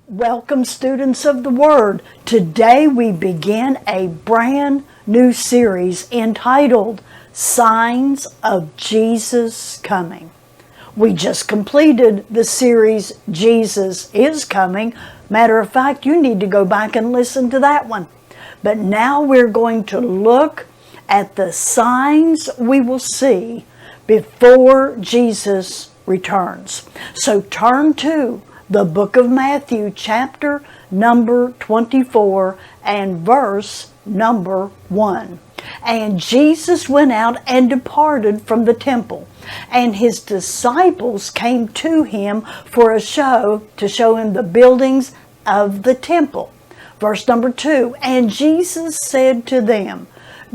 Welcome, students of the Word. Today we begin a brand new series entitled Signs of Jesus Coming. We just completed the series Jesus is Coming. Matter of fact, you need to go back and listen to that one. But now we're going to look at the signs we will see before Jesus returns. So turn to the book of Matthew, chapter number 24 and verse number 1. And Jesus went out and departed from the temple, and his disciples came to him for a show, to show him the buildings of the temple. Verse number 2, and Jesus said to them,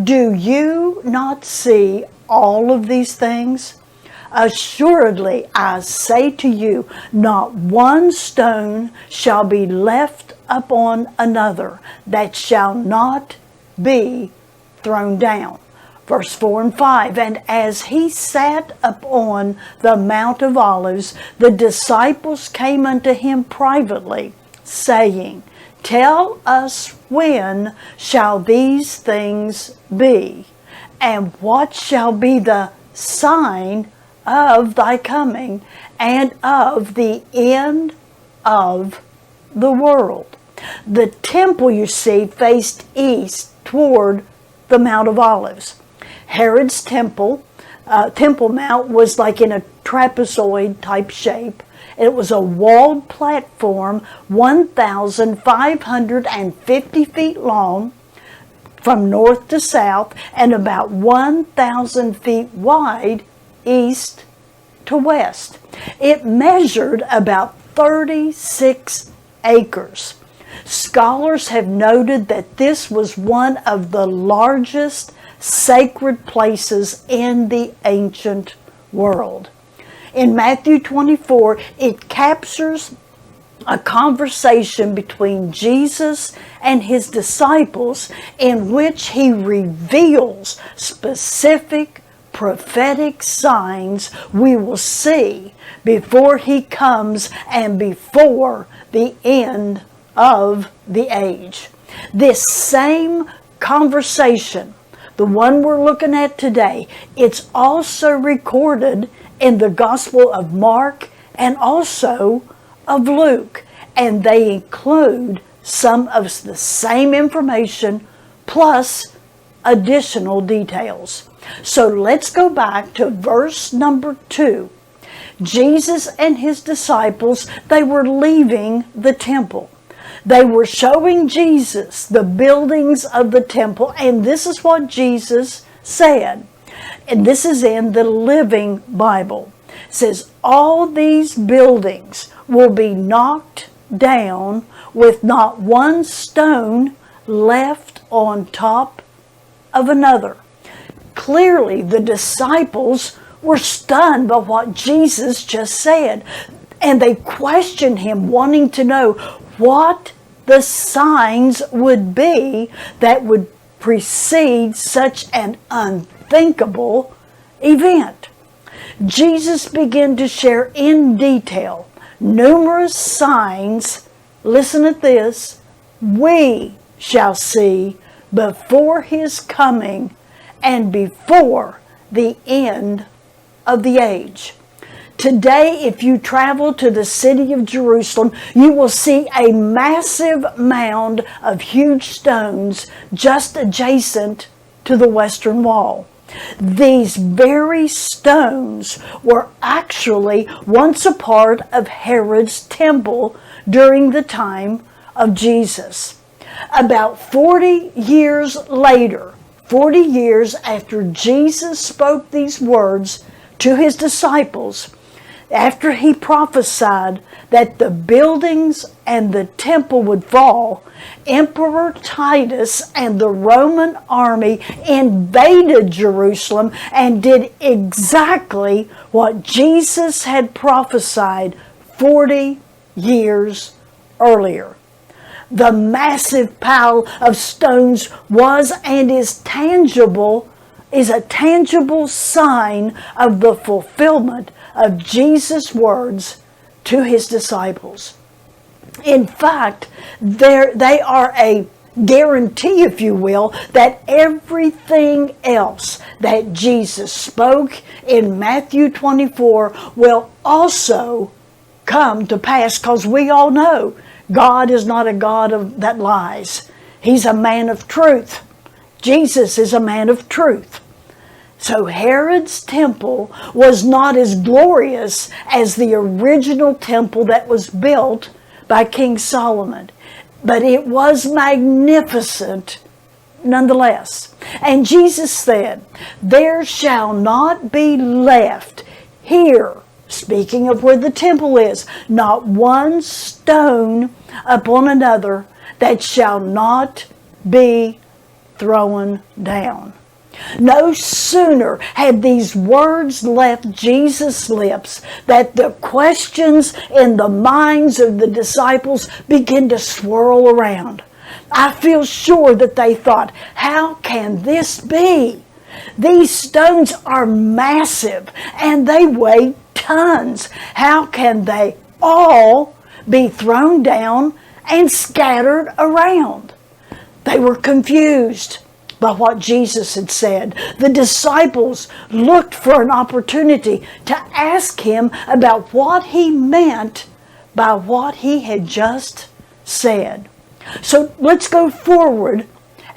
do you not see all of these things? Assuredly, I say to you, not one stone shall be left upon another that shall not be thrown down. Verse 4 and 5, and as he sat upon the Mount of Olives, the disciples came unto him privately, saying, tell us when shall these things be, and what shall be the sign of thy coming and of the end of the world. The temple, you see, faced east toward the Mount of Olives. Herod's temple, Temple Mount, was like in a trapezoid type shape. It was a walled platform 1,550 feet long from north to south and about 1,000 feet wide east to west. It measured about 36 acres. Scholars have noted that this was one of the largest sacred places in the ancient world. In Matthew 24, it captures a conversation between Jesus and his disciples in which he reveals specific prophetic signs we will see before he comes and before the end of the age. This same conversation, the one we're looking at today, it's also recorded in the Gospel of Mark and also of Luke, and they include some of the same information plus additional details. So let's go back to verse number 2. Jesus and his disciples, they were leaving the temple. They were showing Jesus the buildings of the temple, and this is what Jesus said. And this is in the Living Bible. It says, all these buildings will be knocked down with not one stone left on top of another. Clearly, the disciples were stunned by what Jesus just said, and they questioned him, wanting to know what the signs would be that would precede such an unthinkable event. Jesus began to share in detail numerous signs, listen at this, we shall see before his coming and before the end of the age. Today, if you travel to the city of Jerusalem, you will see a massive mound of huge stones just adjacent to the Western Wall. These very stones were actually once a part of Herod's temple during the time of Jesus. About 40 years later, 40 years after Jesus spoke these words to his disciples, after he prophesied that the buildings and the temple would fall, Emperor Titus and the Roman army invaded Jerusalem and did exactly what Jesus had prophesied 40 years earlier. The massive pile of stones was and is a tangible sign of the fulfillment of Jesus' words to his disciples. In fact, they are a guarantee, if you will, that everything else that Jesus spoke in Matthew 24 will also come to pass, because we all know God is not a God that lies. He's a man of truth. Jesus is a man of truth. So Herod's temple was not as glorious as the original temple that was built by King Solomon, but it was magnificent nonetheless. And Jesus said, "There shall not be left here," speaking of where the temple is, "not one stone upon another that shall not be thrown down." No sooner had these words left Jesus' lips that the questions in the minds of the disciples began to swirl around. I feel sure that they thought, how can this be? These stones are massive and they weigh tons. How can they all be thrown down and scattered around? They were confused by what Jesus had said. The disciples looked for an opportunity to ask him about what he meant by what he had just said. So let's go forward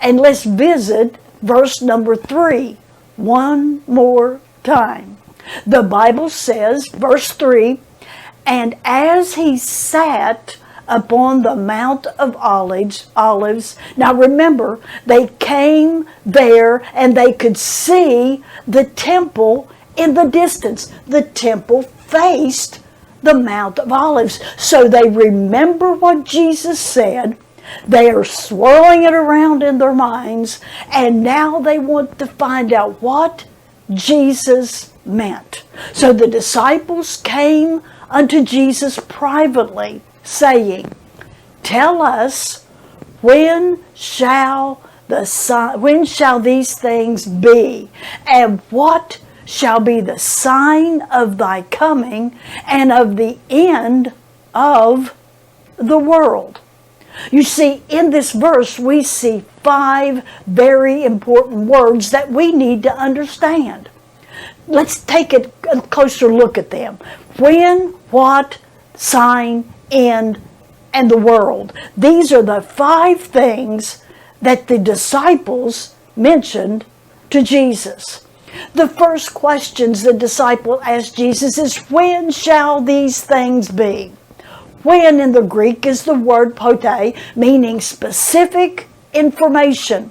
and let's visit verse number 3 one more time. The Bible says, verse 3, "And as he sat upon the Mount of Olives." Now remember, they came there and they could see the temple in the distance. The temple faced the Mount of Olives. So they remember what Jesus said. They are swirling it around in their minds, and now they want to find out what Jesus meant. So the disciples came unto Jesus privately, saying, "Tell us, when shall these things be? And what shall be the sign of thy coming and of the end of the world?" You see, in this verse, we see 5 very important words that we need to understand. Let's take a closer look at them. When, what, sign, end, and the world. These are the 5 things that the disciples mentioned to Jesus. The first questions the disciple asked Jesus is, when shall these things be? When in the Greek is the word pote, meaning specific information.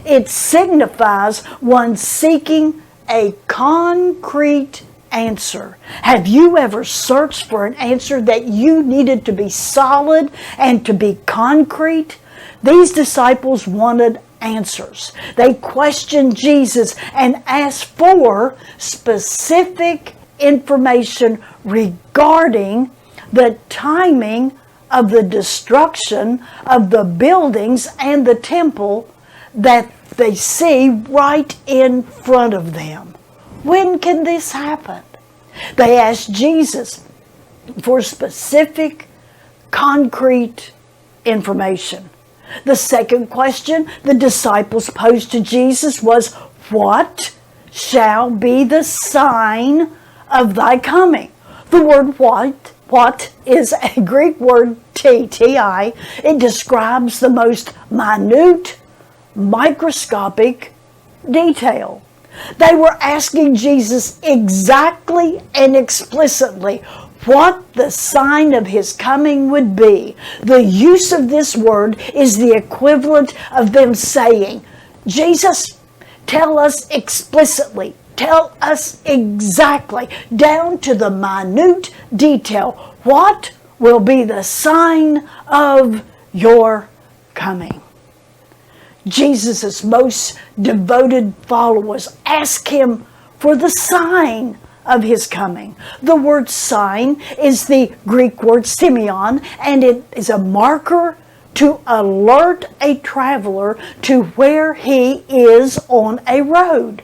It signifies one seeking a concrete answer. Have you ever searched for an answer that you needed to be solid and to be concrete? These disciples wanted answers. They questioned Jesus and asked for specific information regarding the timing of the destruction of the buildings and the temple that they see right in front of them. When can this happen? They asked Jesus for specific, concrete information. The second question the disciples posed to Jesus was, what shall be the sign of thy coming? The word what is a Greek word ti. It describes the most minute, microscopic detail. They were asking Jesus exactly and explicitly what the sign of his coming would be. The use of this word is the equivalent of them saying, Jesus, tell us explicitly, tell us exactly, down to the minute detail, what will be the sign of your coming. Jesus' most devoted followers ask him for the sign of his coming. The word sign is the Greek word semeion, and it is a marker to alert a traveler to where he is on a road.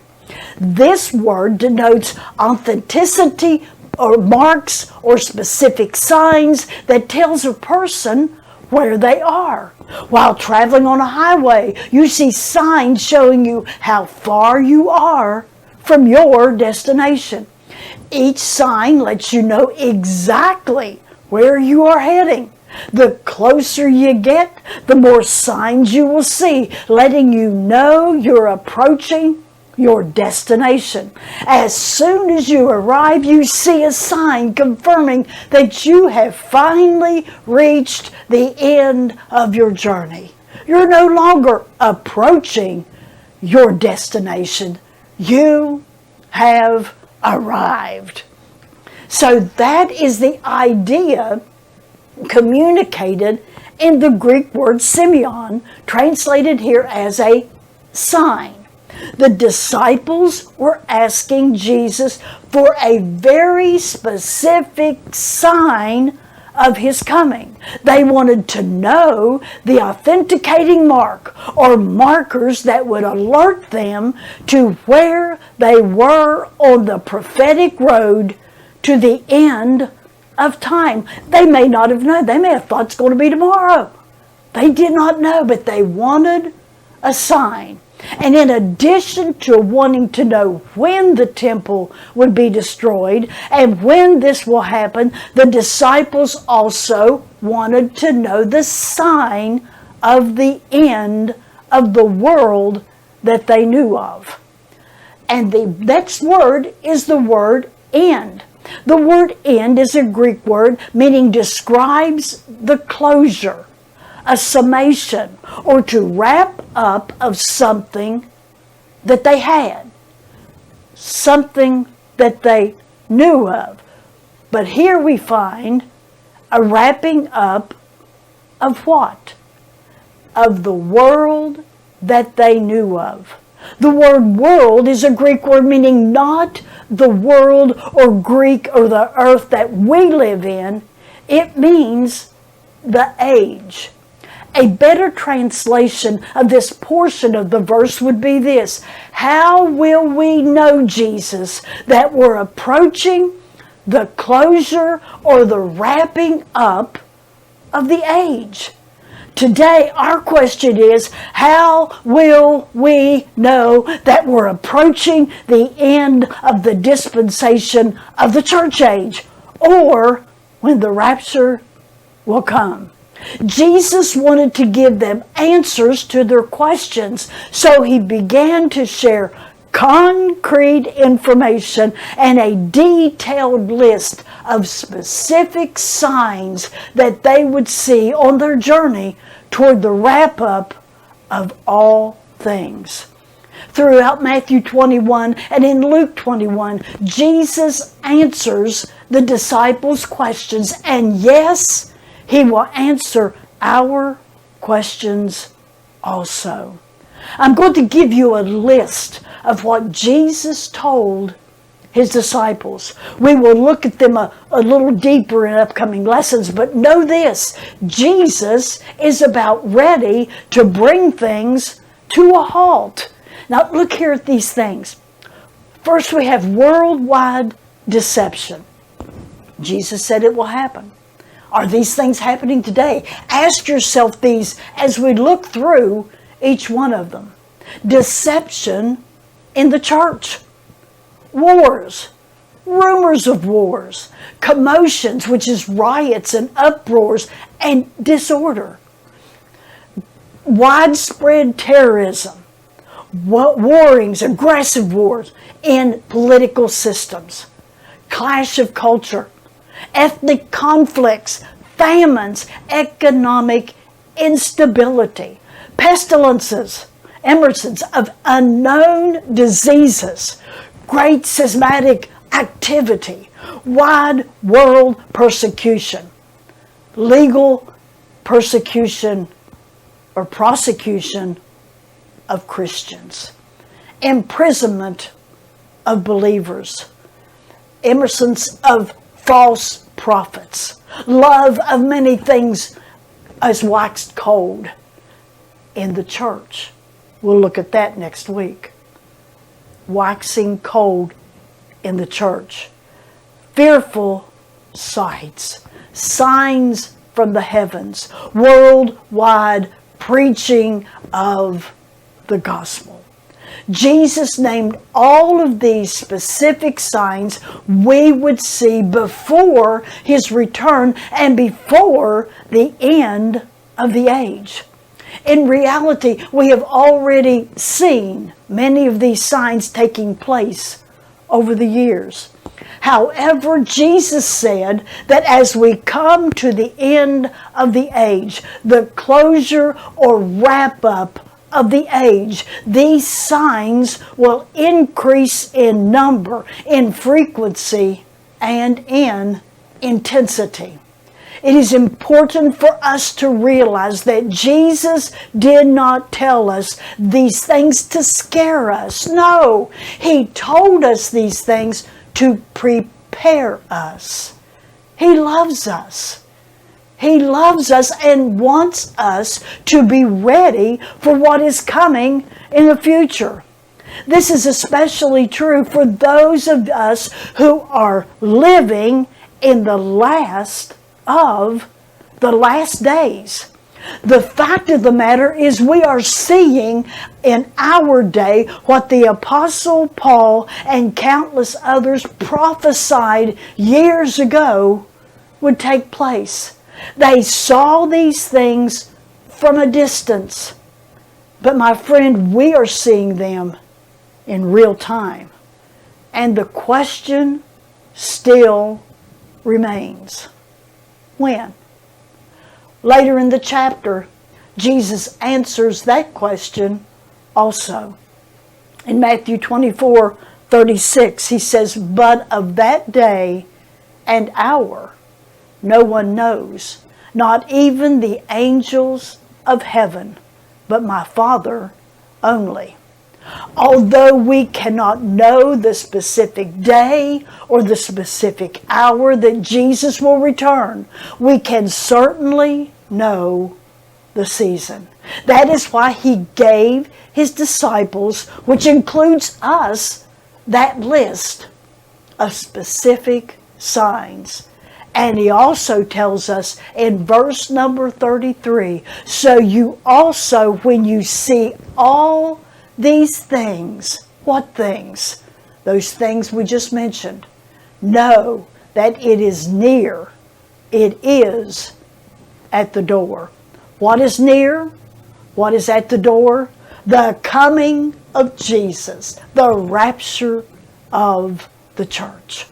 This word denotes authenticity, or marks or specific signs that tells a person where they are. While traveling on a highway, you see signs showing you how far you are from your destination. Each sign lets you know exactly where you are heading. The closer you get, the more signs you will see, letting you know you're approaching your destination. As soon as you arrive, you see a sign confirming that you have finally reached the end of your journey. You're no longer approaching your destination. You have arrived. So that is the idea communicated in the Greek word semeion, translated here as a sign. The disciples were asking Jesus for a very specific sign of his coming. They wanted to know the authenticating mark or markers that would alert them to where they were on the prophetic road to the end of time. They may not have known. They may have thought it's going to be tomorrow. They did not know, but they wanted a sign. And in addition to wanting to know when the temple would be destroyed and when this will happen, the disciples also wanted to know the sign of the end of the world that they knew of. And the next word is the word end. The word end is a Greek word meaning describes the closure, a summation, or to wrap up of something that they had, something that they knew of. But here we find a wrapping up of what? Of the world that they knew of. The word world is a Greek word meaning not the world or Greek or the earth that we live in. It means the age. A better translation of this portion of the verse would be this: how will we know, Jesus, that we're approaching the closure or the wrapping up of the age? Today, our question is, how will we know that we're approaching the end of the dispensation of the church age, or when the rapture will come? Jesus wanted to give them answers to their questions, so he began to share concrete information and a detailed list of specific signs that they would see on their journey toward the wrap-up of all things. Throughout Matthew 21 and in Luke 21, Jesus answers the disciples' questions, and yes, he will answer our questions also. I'm going to give you a list of what Jesus told his disciples. We will look at them a little deeper in upcoming lessons, but know this: Jesus is about ready to bring things to a halt. Now look here at these things. First, we have worldwide deception. Jesus said it will happen. Are these things happening today? Ask yourself these as we look through each one of them. Deception in the church. Wars. Rumors of wars. Commotions, which is riots and uproars and disorder. Widespread terrorism. Warrings, aggressive wars in political systems. Clash of culture. Ethnic conflicts, famines, economic instability, pestilences, emergence of unknown diseases, great seismic activity, wide world persecution, legal persecution or prosecution of Christians, imprisonment of believers, emergence of false prophets, love of many things has waxed cold in the church. We'll look at that next week. Waxing cold in the church. fearful sights, signs from the heavens, worldwide preaching of the gospel. Jesus named all of these specific signs we would see before his return and before the end of the age. In reality, we have already seen many of these signs taking place over the years. However, Jesus said that as we come to the end of the age, the closure or wrap up of the age, these signs will increase in number, in frequency, and in intensity. It is important for us to realize that Jesus did not tell us these things to scare us. No, he told us these things to prepare us. He loves us. He loves us and wants us to be ready for what is coming in the future. This is especially true for those of us who are living in the last of the last days. The fact of the matter is we are seeing in our day what the Apostle Paul and countless others prophesied years ago would take place. They saw these things from a distance. But my friend, we are seeing them in real time. And the question still remains. When? Later in the chapter, Jesus answers that question also. In Matthew 24:36, he says, "But of that day and hour no one knows, not even the angels of heaven, but my Father only." Although we cannot know the specific day or the specific hour that Jesus will return, we can certainly know the season. That is why he gave his disciples, which includes us, that list of specific signs. And he also tells us in verse number 33, "So you also, when you see all these things," what things? Those things we just mentioned. "Know that it is near. It is at the door." What is near? What is at the door? The coming of Jesus, the rapture of the church.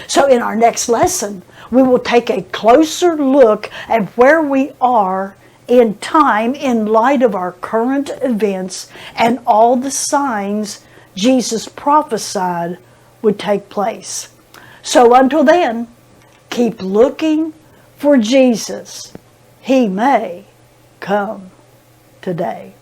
So in our next lesson, we will take a closer look at where we are in time in light of our current events and all the signs Jesus prophesied would take place. So until then, keep looking for Jesus. He may come today.